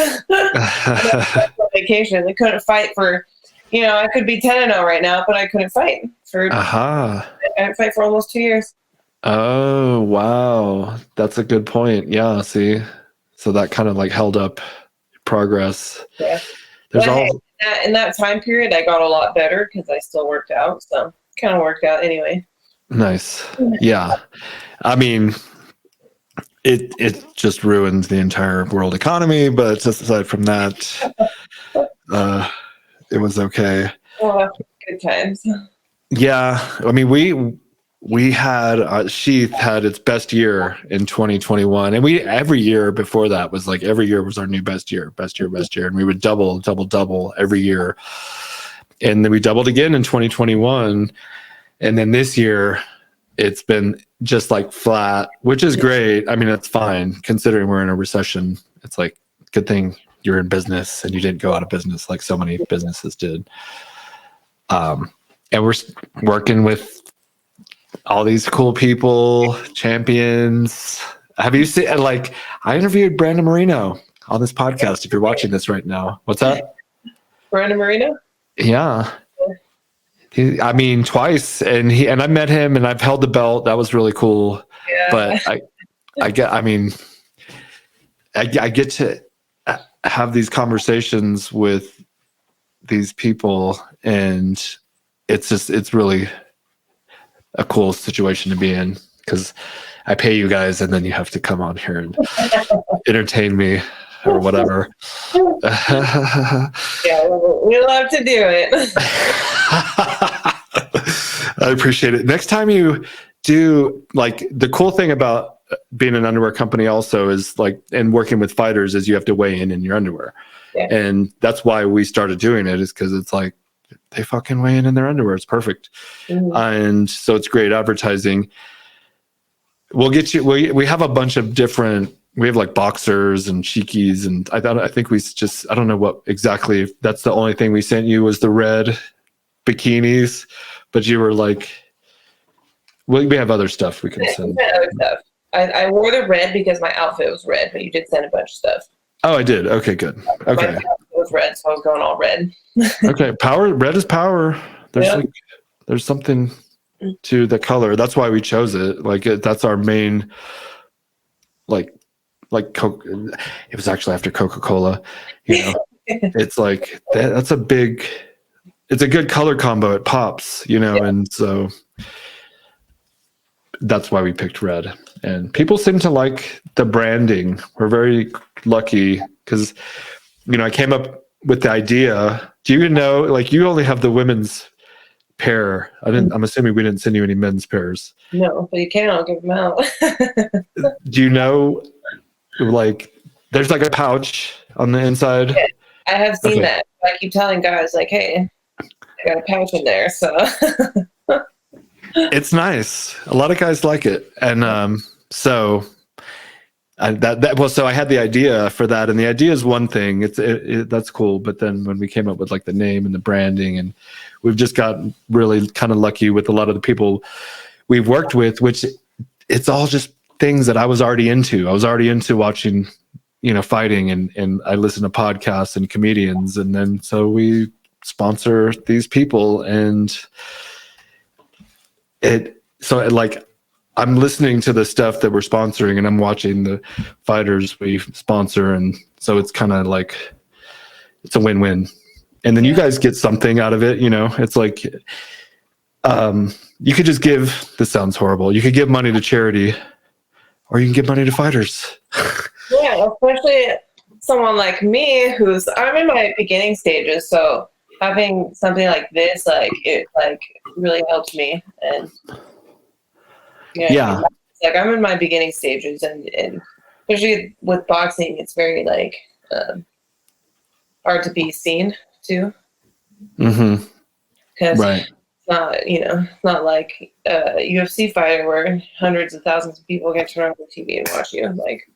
Vacation. They couldn't fight for, you know, I could be 10-0 right now, but I couldn't fight for. I didn't fight for almost 2 years. Oh wow, that's a good point. Yeah. See, so that kind of like held up progress. Yeah. In that time period, I got a lot better because I still worked out. So kind of worked out anyway. Nice. Yeah. I mean, it just ruined the entire world economy, but just aside from that, it was okay. Well, good times. Yeah. I mean, we had SHEATH had its best year in 2021, and every year before that was like every year was our new best year, and we would double every year, and then we doubled again in 2021, and then this year it's been just like flat, which is great. I mean, it's fine considering we're in a recession. It's like, good thing you're in business and you didn't go out of business like so many businesses did. And we're working with all these cool people, champions. Have you seen, like, I interviewed Brandon Marino on this podcast. If you're watching this right now, what's that? Brandon Marino? Yeah. I mean, twice, and I met him, and I've held the belt. That was really cool. Yeah. But I get to have these conversations with these people, and it's really a cool situation to be in, because I pay you guys, and then you have to come on here and entertain me or whatever. Yeah, we love to do it. I appreciate it. Next time you do, like, the cool thing about being an underwear company also is, like, and working with fighters, is you have to weigh in your underwear. Yeah. And that's why we started doing it, is because it's like, they fucking weigh in their underwear. It's perfect. Mm-hmm. And so it's great advertising. We'll get you, we have a bunch of different, we have like boxers and cheekies, and I think we just, I don't know what exactly, if that's the only thing we sent you was the red bikinis, but you were like, well, we have other stuff we can send. Other stuff. I wore the red because my outfit was red, but you did send a bunch of stuff. Oh, I did. Okay, good. Okay. My outfit was red, so I was going all red. Okay. Power. Red is power. There's Yeah. like, there's something to the color. That's why we chose it. Like, that's our main, like Coke. It was actually after Coca-Cola, you know. It's like that's a big, it's a good color combo. It pops, you know. Yeah. And so that's why we picked red. And people seem to like the branding. We're very lucky because, you know, I came up with the idea. Do you know, like, you only have the women's pair? I'm assuming we didn't send you any men's pairs. No, but you can. I'll give them out. Do you know, like, there's like a pouch on the inside? Yeah, I have seen that. I keep telling guys, like, hey, I got a pouch in there. So it's nice. A lot of guys like it. And so so I had the idea for that, and the idea is one thing. That's cool. But then when we came up with like the name and the branding, and we've just gotten really kind of lucky with a lot of the people we've worked with, which it's all just things that I was already into. I was already into watching, you know, fighting, and I listen to podcasts and comedians, and then so we sponsor these people, and like, I'm listening to the stuff that we're sponsoring, and I'm watching the fighters we sponsor, and so it's kind of like, it's a win-win. And then you guys get something out of it, you know. It's like, you could just give, this sounds horrible, you could give money to charity, or you can give money to fighters. Yeah, especially someone like me, I'm in my beginning stages, so having something like this, like, it like really helps me. And yeah, like, I'm in my beginning stages, and especially with boxing, it's very like hard to be seen too. Mm-hmm. Because right. It's not, you know, it's not like a UFC fighter where hundreds of thousands of people can turn on the TV and watch you. Like,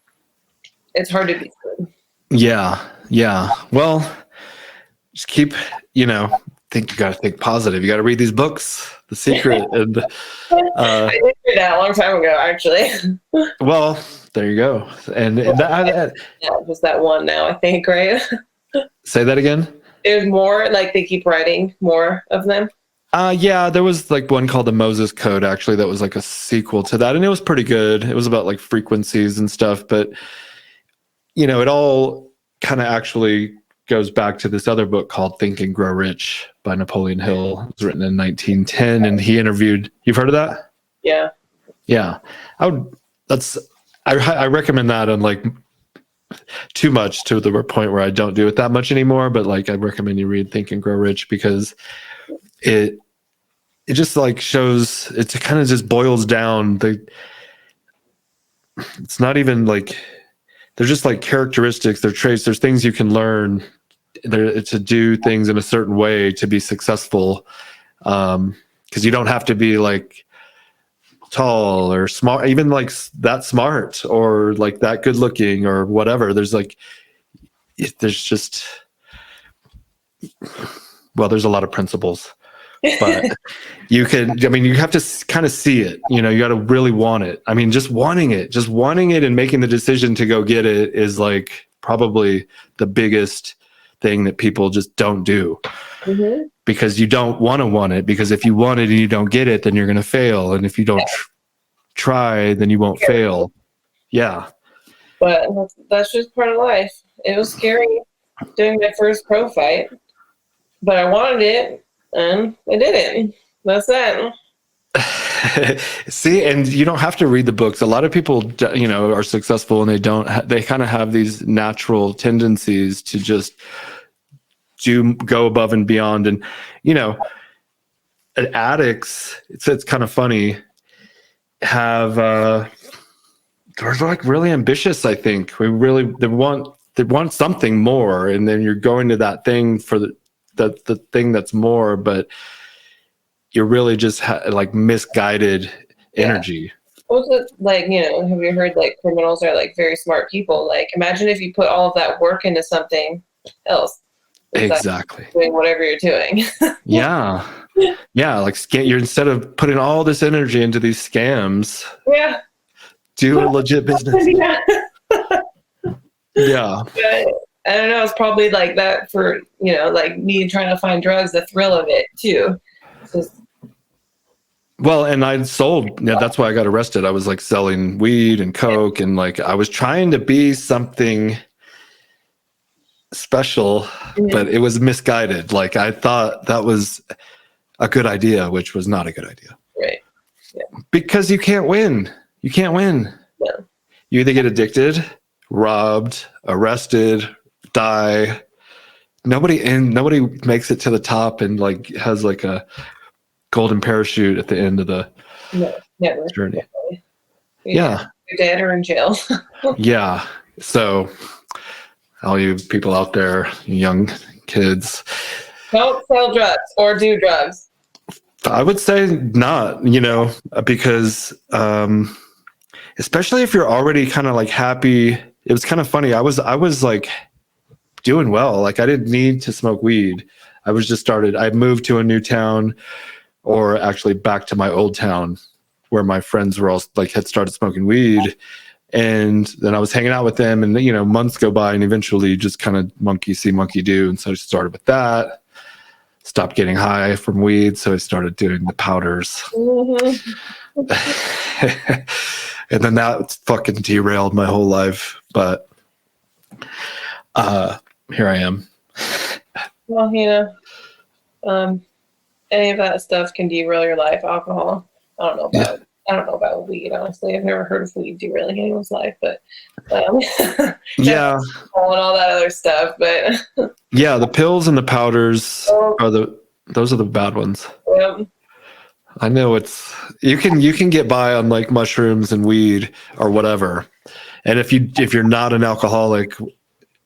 it's hard to be seen. Yeah. Well, just keep, you know, you got to think positive. You got to read these books, The Secret. And I did read that a long time ago, actually. Well, there you go. And yeah, just that one now, I think, right? Say that again. There's more, like, they keep writing more of them. Yeah, there was like one called the Moses Code, actually, that was like a sequel to that, and it was pretty good. It was about like frequencies and stuff, but, you know, it all kind of actually goes back to this other book called Think and Grow Rich by Napoleon Hill. It was written in 1910, and he interviewed, you've heard of that? Yeah. Yeah. I recommend that, on like too much to the point where I don't do it that much anymore, but like, I recommend you read Think and Grow Rich, because it just like shows, it kind of just boils down it's not even like, they're just like characteristics, they're traits, there's things you can learn there to do things in a certain way to be successful. Because you don't have to be like tall or smart, even like that smart or like that good looking or whatever. There's just, well, there's a lot of principles, but you have to kind of see it, you got to really want it. I mean, just wanting it and making the decision to go get it is like probably the biggest thing that people just don't do. Mm-hmm. Because you don't want it, because if you want it and you don't get it, then you're going to fail. And if you don't try, then you won't fail. Yeah. But that's just part of life. It was scary doing my first pro fight, but I wanted it and I did it. That's that. See, and you don't have to read the books. A lot of people, are successful and they kind of have these natural tendencies to just go above and beyond. And addicts, it's kind of funny, have they're like really ambitious. I think they want something more, and then you're going to that thing for the thing that's more, but you're really just like misguided energy. What's it like? Have you heard like criminals are like very smart people? Like, imagine if you put all of that work into something else. Exactly. Doing whatever you're doing. Yeah. Like you're, instead of putting all this energy into these scams, do a legit business. Yeah. But I don't know. It's probably like that for like me trying to find drugs. The thrill of it too. Well, and I sold. Yeah, that's why I got arrested. I was like selling weed and coke, and like I was trying to be something special, but it was misguided. Like I thought that was a good idea, which was not a good idea. Right. Yeah. Because you can't win. You can't win. No. You either get addicted, robbed, arrested, die. Nobody makes it to the top and like has like a golden parachute at the end of the journey. Yeah. You're dead or in jail. Yeah. So all you people out there, young kids, don't sell drugs or do drugs. I would say not, because especially if you're already kind of like happy. It was kind of funny. I was like doing well. Like I didn't need to smoke weed. I moved to a new town, or actually back to my old town where my friends were all like had started smoking weed. And then I was hanging out with them, and months go by, and eventually you just kind of monkey see, monkey do. And so I started with that, stopped getting high from weed. So I started doing the powders. Mm-hmm. And then that fucking derailed my whole life. But here I am. Well, any of that stuff can derail your life. Alcohol, I don't know about weed, honestly. I've never heard of weed derailing anyone's life, but yeah, and all that other stuff. But yeah, the pills and the powders those are the bad ones. Yep. I know you can get by on like mushrooms and weed or whatever, and if you're not an alcoholic,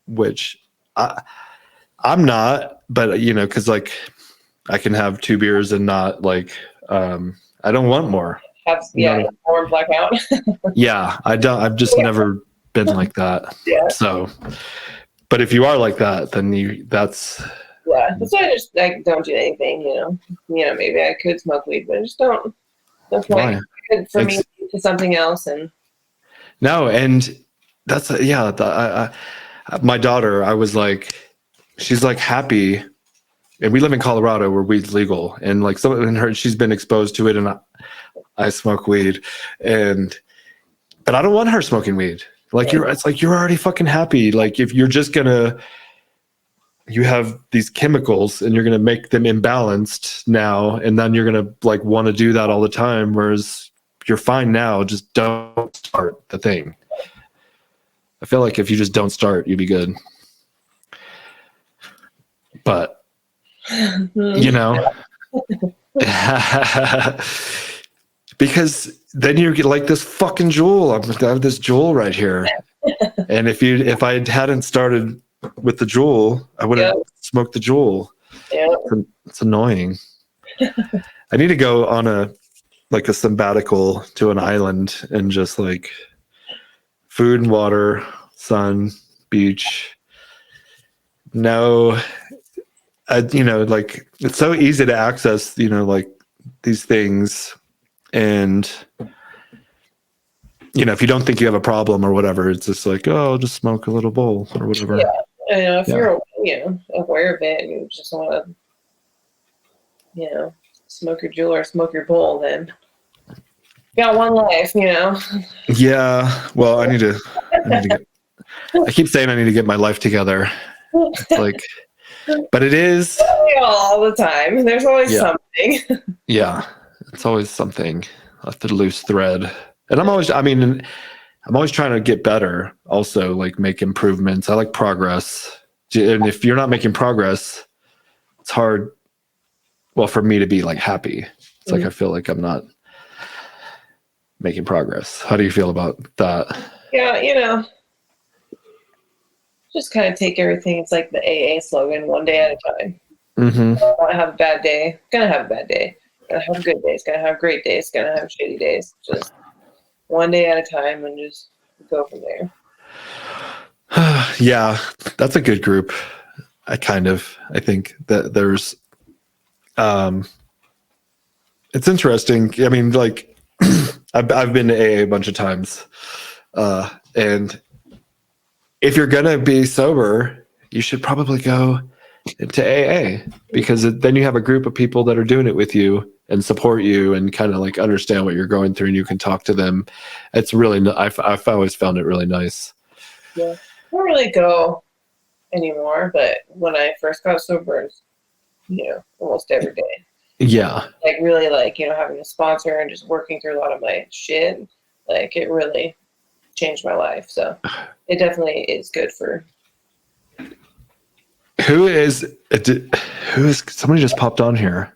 which I'm not, but because like I can have 2 beers and not like I don't want more. More blackout. Yeah, I don't. I've just never been like that. Yeah. So, but if you are like that, then that's. Yeah, that's why I just don't do anything. Maybe I could smoke weed, but I just don't. That's why for me to something else and. No, and that's my daughter. I was like, she's like happy, and we live in Colorado where weed's legal, and like she's been exposed to it, and I smoke weed, but I don't want her smoking weed. Like it's like you're already fucking happy. Like if you're just you have these chemicals and you're gonna make them imbalanced now, and then you're gonna like want to do that all the time. Whereas you're fine now. Just don't start the thing. I feel like if you just don't start, you'd be good. But because then you get like this fucking Juul. I have this Juul right here, and if I hadn't started with the Juul, I would have smoked the Juul. Yeah. It's annoying. I need to go on like a sabbatical to an island and just like food and water, sun, beach. No, like it's so easy to access, like these things. And, if you don't think you have a problem or whatever, it's just like, oh, I'll just smoke a little bowl or whatever. Yeah. If you're, aware of it and you just want to, smoke your jewel or smoke your bowl, then you got one life, Yeah. Well, I need to get, I keep saying I need to get my life together. It's like, but it is all the time. There's always something. Yeah. It's always something, the loose thread. And I'm always trying to get better also, like make improvements. I like progress. And if you're not making progress, it's hard, well, for me to be like happy. It's like I feel like I'm not making progress. How do you feel about that? Yeah, just kind of take everything. It's like the AA slogan, one day at a time. Mm-hmm. I want to have a bad day. Gonna have a bad day. Gonna have good days. Gonna have great days. Gonna have shitty days. Just one day at a time and just go from there. Yeah, that's a good group. I think that there's, it's interesting. I mean, like I've been to AA a bunch of times, and if you're gonna be sober, you should probably go into AA, because then you have a group of people that are doing it with you and support you and kind of like understand what you're going through, and you can talk to them. It's really, I've always found it really nice. Yeah, I don't really go anymore, but when I first got sober, almost every day. Yeah. Like really, like, having a sponsor and just working through a lot of my shit, like it really changed my life. So it definitely is good for. Who is somebody just popped on here?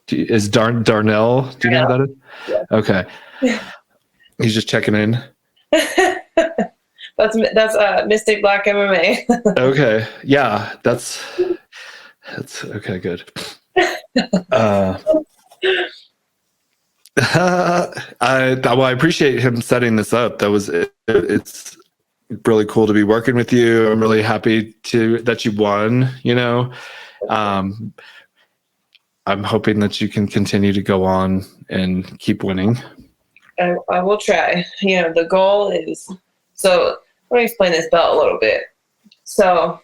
Is Darnell? Do you know who that is? Yeah. Okay. He's just checking in. That's Mystic Black MMA. Okay. Yeah, that's okay. Good. I appreciate him setting this up. It's really cool to be working with you. I'm really happy that you won. I'm hoping that you can continue to go on and keep winning. I will try. The goal is, so let me explain this belt a little bit. So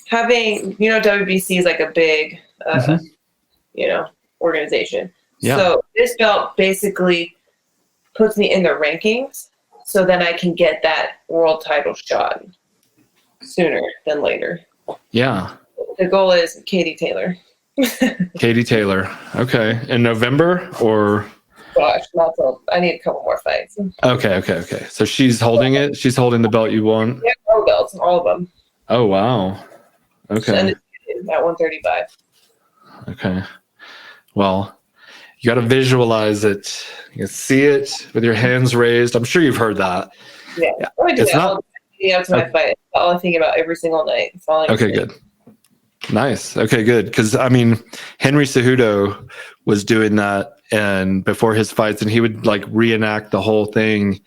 having, WBC is like a big, organization. Yeah. So this belt basically puts me in the rankings so then I can get that world title shot sooner than later. Yeah. The goal is Katie Taylor. Katie Taylor. Okay. In November or? Gosh, I need a couple more fights. Okay. So she's holding it? She's holding the belt you won? Yeah, all belts, all of them. Oh, wow. Okay. And at 135. Okay. Well, you got to visualize it. You can see it with your hands raised. I'm sure you've heard that. Yeah. I do that to my fight. All I think about every single night. Okay, good. Nice. Okay, good. Because, Henry Cejudo was doing that and before his fights, and he would like reenact the whole thing,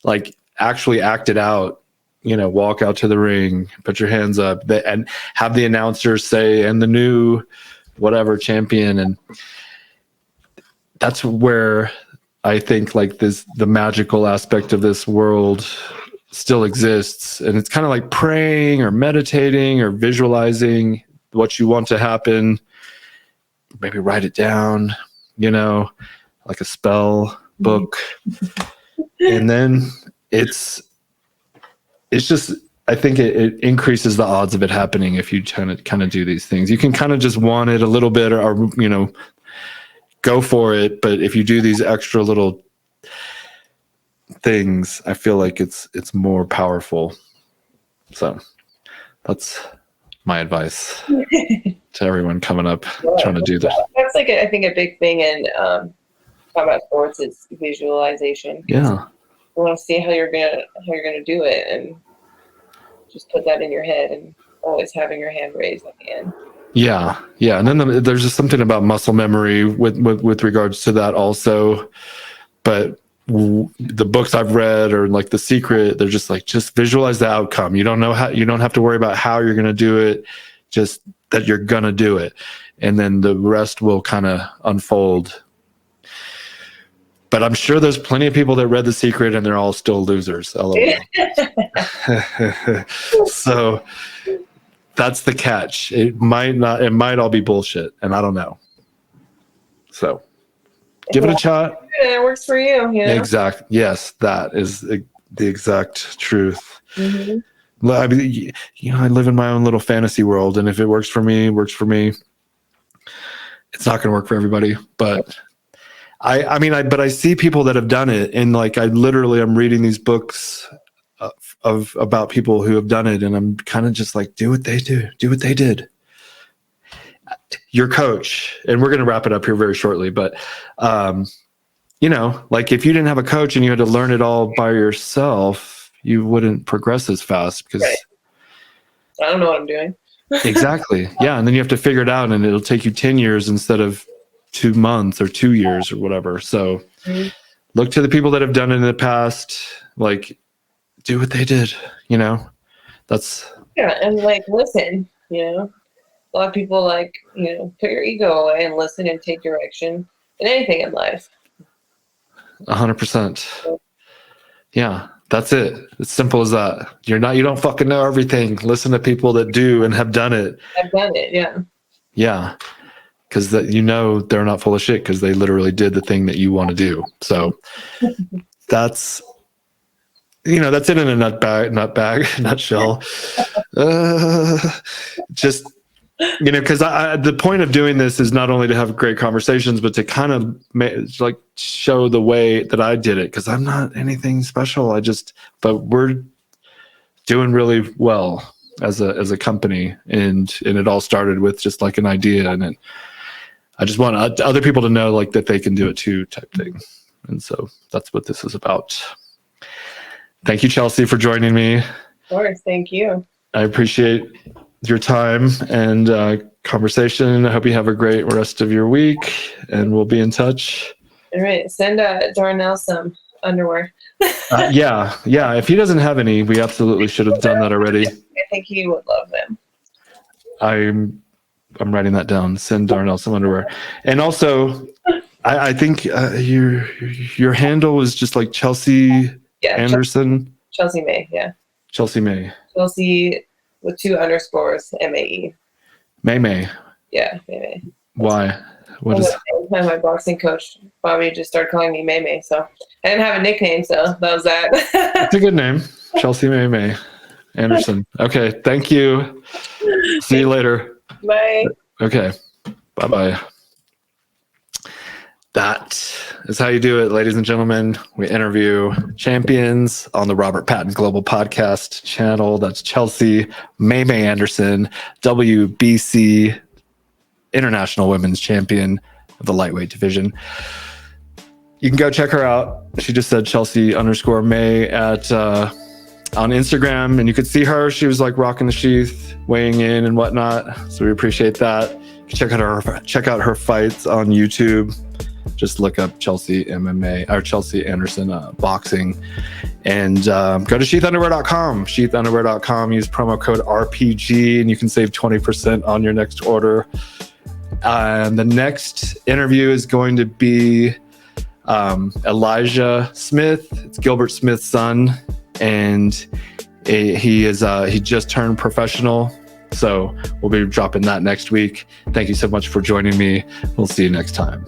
like actually act it out, walk out to the ring, put your hands up, and have the announcers say, and the new whatever champion. And that's where I think like the magical aspect of this world still exists. And it's kind of like praying or meditating or visualizing what you want to happen. Maybe write it down, like a spell book. And then it's just, I think it increases the odds of it happening if you kind of do these things. You can kind of just want it a little bit or go for it. But if you do these extra little things, I feel like it's more powerful. So that's my advice to everyone coming up trying to do that. That's like I think a big thing in combat sports is visualization. Yeah. You want to see how you're gonna do it, and just put that in your head, and always having your hand raised at the end. Yeah. Yeah. And then there's just something about muscle memory with regards to that also. But the books I've read or like The Secret, they're just like, just visualize the outcome. You don't have to worry about how you're going to do it, just that you're going to do it. And then the rest will kind of unfold. But I'm sure there's plenty of people that read The Secret and they're all still losers. LOL. So that's the catch. It might all be bullshit, and I don't know. So give it a shot. It works for you. Exact. Yes, that is the exact truth. Mm-hmm. I mean, I live in my own little fantasy world, and if it works for me, it works for me. It's not going to work for everybody, but I see people that have done it, and like I'm reading these books about people who have done it, and I'm kind of just like, do what they did. Your coach, and we're going to wrap it up here very shortly, but like if you didn't have a coach and you had to learn it all by yourself, you wouldn't progress as fast because I don't know what I'm doing. Exactly. Yeah. And then you have to figure it out, and it'll take you 10 years instead of 2 months or 2 years or whatever. So look to the people that have done it in the past, like do what they did, that's. Yeah. And like, listen, a lot of people like, put your ego away and listen and take direction in anything in life. 100%. Yeah. That's it. It's simple as that. You don't fucking know everything. Listen to people that do and have done it. I've done it. Yeah. Yeah. Because they're not full of shit because they literally did the thing that you want to do. So that's it in a nutshell. Just, because the point of doing this is not only to have great conversations, but to kind of like show the way that I did it. Because I'm not anything special. But we're doing really well as a company, and it all started with just like an idea, and I just want other people to know like that they can do it too, type thing. And so that's what this is about. Thank you, Chelsey, for joining me. Of course, thank you. I appreciate your time and conversation. I hope you have a great rest of your week, and we'll be in touch. All right, send Darnell some underwear. Yeah. If he doesn't have any, we absolutely should have done that already. I think he would love them. I'm writing that down. Send Darnell some underwear. And also, I think your handle was just like Chelsey Anderson. Chelsey May, yeah. Chelsey May. Chelsey with 2 underscores, MAE. May. Yeah, May. Why? What is? My boxing coach Bobby just started calling me May, so I didn't have a nickname, so that was that. It's a good name, Chelsey May Anderson. Okay, thank you. See you later. Bye. Okay, bye. That is how you do it, ladies and gentlemen. We interview champions on the Robert Patton Global Podcast channel. That's Chelsey May Anderson, WBC International Women's Champion of the lightweight division. You can go check her out. She just said Chelsey_May on Instagram, and you could see her. She was like rocking the sheath, weighing in and whatnot. So we appreciate that. Check out her fights on YouTube. Just look up Chelsey MMA or Chelsey Anderson boxing, and go to sheathunderwear.com. Sheathunderwear.com. Use promo code RPG, and you can save 20% on your next order. The next interview is going to be Elijah Smith. It's Gilbert Smith's son, and he just turned professional. So we'll be dropping that next week. Thank you so much for joining me. We'll see you next time.